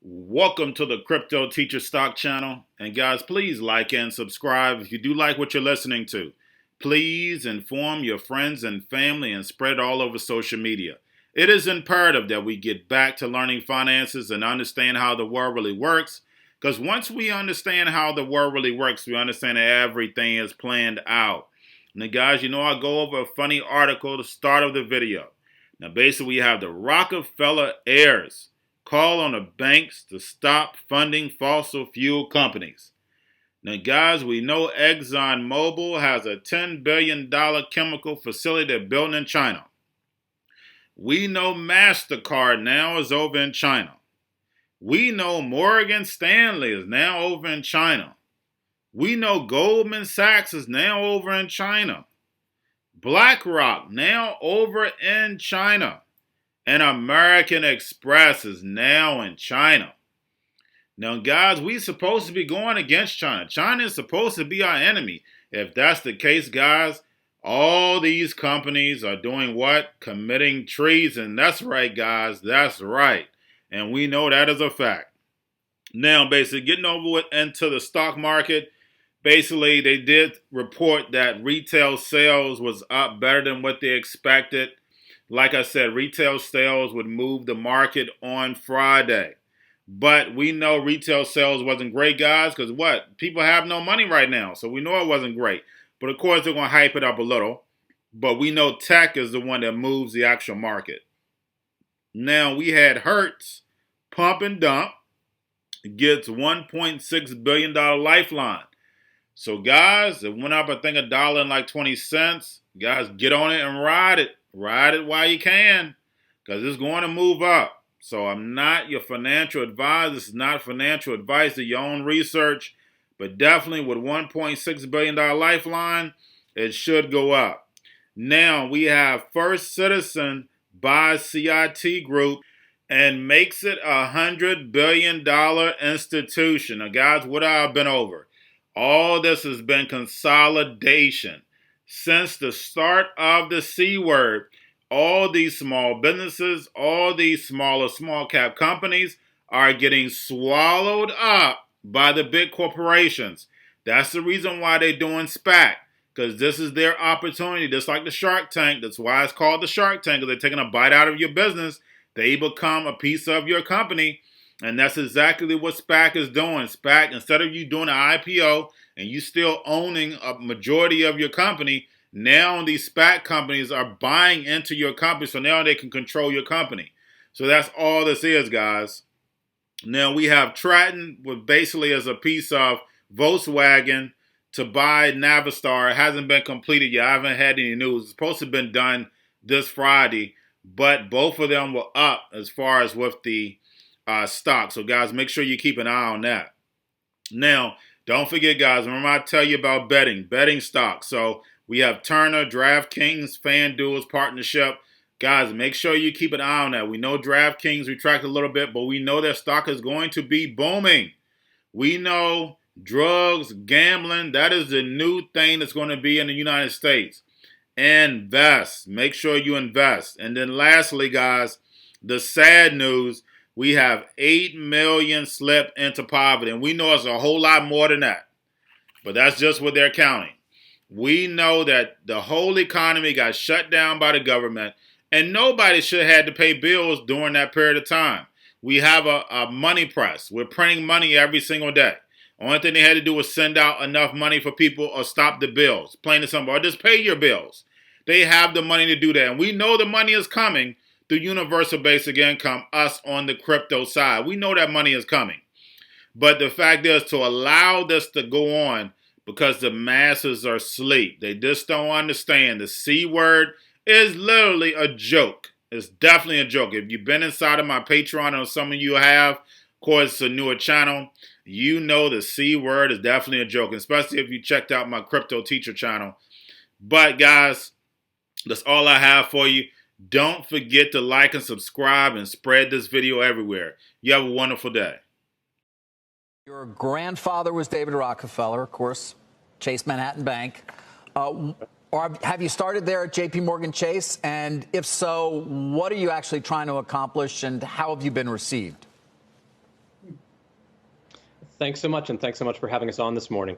Welcome to the Crypto Teacher Stock Channel. And guys, please like and subscribe if you do like what you're listening to. Please inform your friends and family and spread it all over social media. It is imperative that we get back to learning finances and understand how the world really works. Because once we understand how the world really works, we understand that everything is planned out. Now guys, I go over a funny article at the start of the video. Now basically we have the Rockefeller'S Heirs call on the banks to stop funding fossil fuel companies. Now, guys, we know ExxonMobil has a $10 billion chemical facility they're building in China. We know MasterCard now is over in China. We know Morgan Stanley is now over in China. We know Goldman Sachs is now over in China. BlackRock now over in China. And American Express is now in China. Now, guys, we're supposed to be going against China. China is supposed to be our enemy. If that's the case, guys, all these companies are doing what? Committing treason. That's right, guys. That's right. And we know that is a fact. Now, basically, getting over into the stock market, basically, they did report that retail sales was up better than what they expected. Like I said, retail sales would move the market on Friday. But we know retail sales wasn't great, guys, because what? People have no money right now. So we know it wasn't great. But of course, they're going to hype it up a little. But we know tech is the one that moves the actual market. Now, we had Hertz pump and dump. Gets $1.6 billion Lifeline. So, guys, it went up, I think, $1.20. Guys, get on it and ride it. Ride it while you can, because it's going to move up. So I'm not your financial advisor. This is not financial advice. Do your own research. But definitely with $1.6 billion Lifeline, it should go up. Now we have First Citizen buys CIT Group and makes it a $100 billion institution. Now, guys, what I've been over, all this has been consolidation. Since the start of the C word, all these small businesses, all these small cap companies are getting swallowed up by the big corporations. That's the reason why they're doing SPAC, because this is their opportunity, just like the Shark Tank. That's why it's called the Shark Tank, because they're taking a bite out of your business. They become a piece of your company, and that's exactly what SPAC is doing. SPAC, instead of you doing an IPO, and you still owning a majority of your company, now these SPAC companies are buying into your company, so now they can control your company. So that's all this is, guys. Now we have Stratton, with basically as a piece of Volkswagen to buy Navistar. It hasn't been completed yet. I haven't had any news. It's supposed to have been done this Friday, but both of them were up as far as with the stock. So guys, make sure you keep an eye on that. Now, don't forget, guys, remember I tell you about betting stocks. So we have Turner, DraftKings, FanDuel's partnership. Guys, make sure you keep an eye on that. We know DraftKings retracted a little bit, but we know their stock is going to be booming. We know drugs, gambling, that is the new thing that's going to be in the United States. Invest. Make sure you invest. And then lastly, guys, the sad news, we have 8 million slip into poverty. And we know it's a whole lot more than that. But that's just what they're counting. We know that the whole economy got shut down by the government. And nobody should have had to pay bills during that period of time. We have a money press. We're printing money every single day. Only thing they had to do was send out enough money for people or stop the bills. Plain and simple. Or just pay your bills. They have the money to do that. And we know the money is coming through universal basic income, us on the crypto side. We know that money is coming. But the fact is, to allow this to go on, because the masses are asleep. They just don't understand. The C word is literally a joke. It's definitely a joke. If you've been inside of my Patreon, or some of you have, of course, it's a newer channel, you know the C word is definitely a joke, especially if you checked out my Crypto Teacher channel. But, guys, that's all I have for you. Don't forget to like and subscribe and spread this video everywhere. You have a wonderful day. Your grandfather was David Rockefeller, of course, Chase Manhattan Bank. Or have you started there at J.P. Morgan Chase? And if so, what are you actually trying to accomplish, and how have you been received? Thanks so much, and thanks so much for having us on this morning.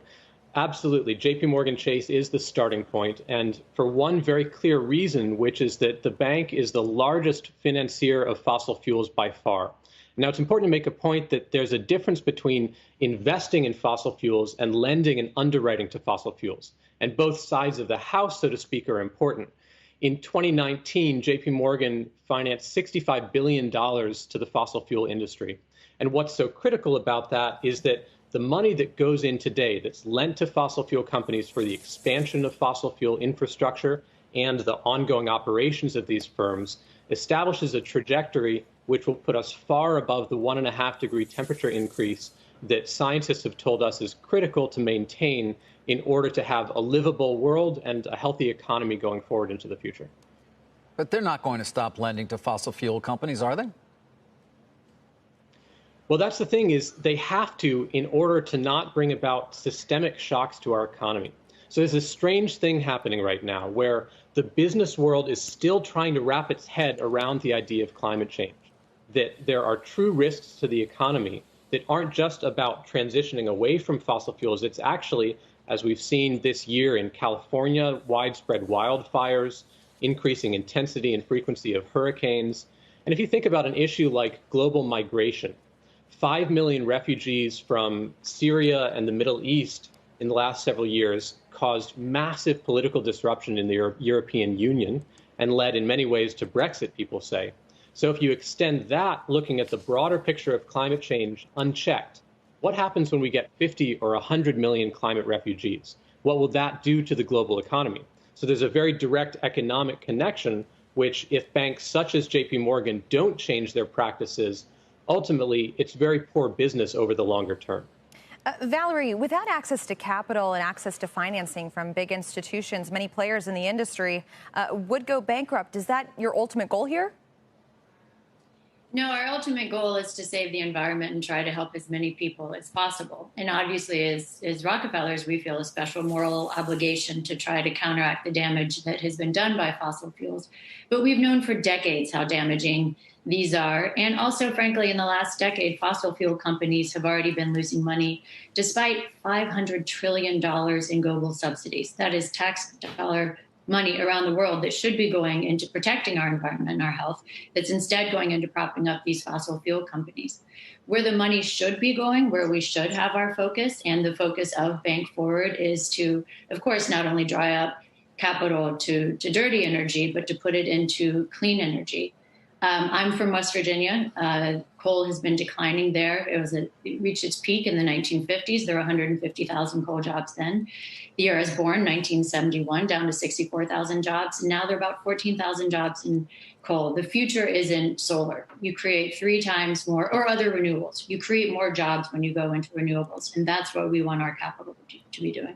Absolutely. JP Morgan Chase is the starting point, and for one very clear reason, which is that the bank is the largest financier of fossil fuels by far. Now, it's important to make a point that there's a difference between investing in fossil fuels and lending and underwriting to fossil fuels. And both sides of the house, so to speak, are important. In 2019, JP Morgan financed $65 billion to the fossil fuel industry. And what's so critical about that is that the money that goes in today that's lent to fossil fuel companies for the expansion of fossil fuel infrastructure and the ongoing operations of these firms establishes a trajectory which will put us far above the 1.5-degree temperature increase that scientists have told us is critical to maintain in order to have a livable world and a healthy economy going forward into the future. But they're not going to stop lending to fossil fuel companies, are they? Well, that's the thing, is they have to in order to not bring about systemic shocks to our economy. So there's a strange thing happening right now where the business world is still trying to wrap its head around the idea of climate change, that there are true risks to the economy that aren't just about transitioning away from fossil fuels. It's actually, as we've seen this year in California, widespread wildfires, increasing intensity and frequency of hurricanes. And if you think about an issue like global migration, 5 million refugees from Syria and the Middle East in the last several years caused massive political disruption in the European Union and led in many ways to Brexit, people say. So if you extend that, looking at the broader picture of climate change unchecked, what happens when we get 50 or 100 million climate refugees? What will that do to the global economy? So there's a very direct economic connection, which if banks such as JP Morgan don't change their practices, ultimately it's very poor business over the longer term. Valerie, without access to capital and access to financing from big institutions, many players in the industry would go bankrupt. Is that your ultimate goal here? No, our ultimate goal is to save the environment and try to help as many people as possible. And obviously, as Rockefellers, we feel a special moral obligation to try to counteract the damage that has been done by fossil fuels. But we've known for decades how damaging these are. And also, frankly, in the last decade, fossil fuel companies have already been losing money despite $500 trillion in global subsidies. That is tax dollar money around the world that should be going into protecting our environment and our health, that's instead going into propping up these fossil fuel companies. Where the money should be going, where we should have our focus, and the focus of Bank Forward is to, of course, not only dry up capital to dirty energy, but to put it into clean energy. I'm from West Virginia. Coal has been declining there. It reached its peak in the 1950s. There were 150,000 coal jobs then. The year I was born, 1971, down to 64,000 jobs. And now there are about 14,000 jobs in coal. The future is in solar. You create 3 times more, or other renewables. You create more jobs when you go into renewables. And that's what we want our capital to be doing.